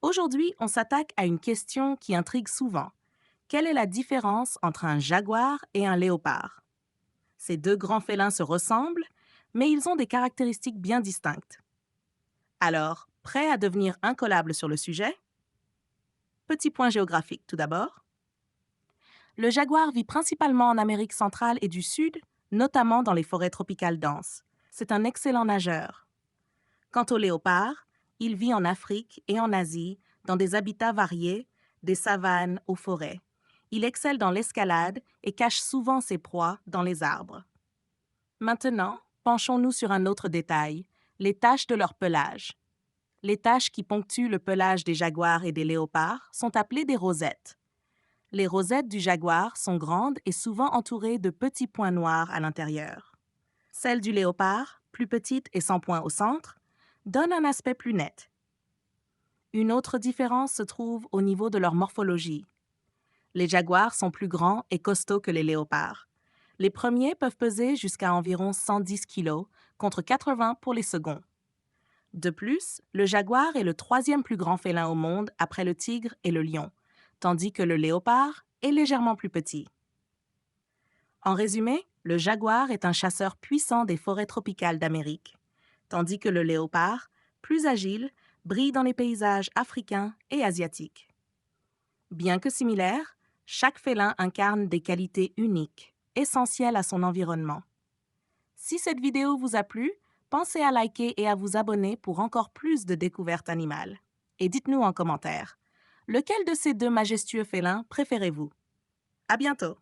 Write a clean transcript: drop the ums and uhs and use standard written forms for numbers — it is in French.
Aujourd'hui, on s'attaque à une question qui intrigue souvent. Quelle est la différence entre un jaguar et un léopard? Ces deux grands félins se ressemblent, mais ils ont des caractéristiques bien distinctes. Alors, prêt à devenir incollable sur le sujet? Petit point géographique tout d'abord. Le jaguar vit principalement en Amérique centrale et du Sud, notamment dans les forêts tropicales denses. C'est un excellent nageur. Quant au léopard, il vit en Afrique et en Asie, dans des habitats variés, des savanes aux forêts. Il excelle dans l'escalade et cache souvent ses proies dans les arbres. Maintenant, penchons-nous sur un autre détail, les taches de leur pelage. Les taches qui ponctuent le pelage des jaguars et des léopards sont appelées des rosettes. Les rosettes du jaguar sont grandes et souvent entourées de petits points noirs à l'intérieur. Celles du léopard, plus petites et sans points au centre, donnent un aspect plus net. Une autre différence se trouve au niveau de leur morphologie. Les jaguars sont plus grands et costauds que les léopards. Les premiers peuvent peser jusqu'à environ 110 kg, contre 80 pour les seconds. De plus, le jaguar est le troisième plus grand félin au monde après le tigre et le lion, tandis que le léopard est légèrement plus petit. En résumé, le jaguar est un chasseur puissant des forêts tropicales d'Amérique, tandis que le léopard, plus agile, brille dans les paysages africains et asiatiques. Bien que similaires, chaque félin incarne des qualités uniques, essentielles à son environnement. Si cette vidéo vous a plu, pensez à liker et à vous abonner pour encore plus de découvertes animales. Et dites-nous en commentaire, lequel de ces deux majestueux félins préférez-vous? À bientôt!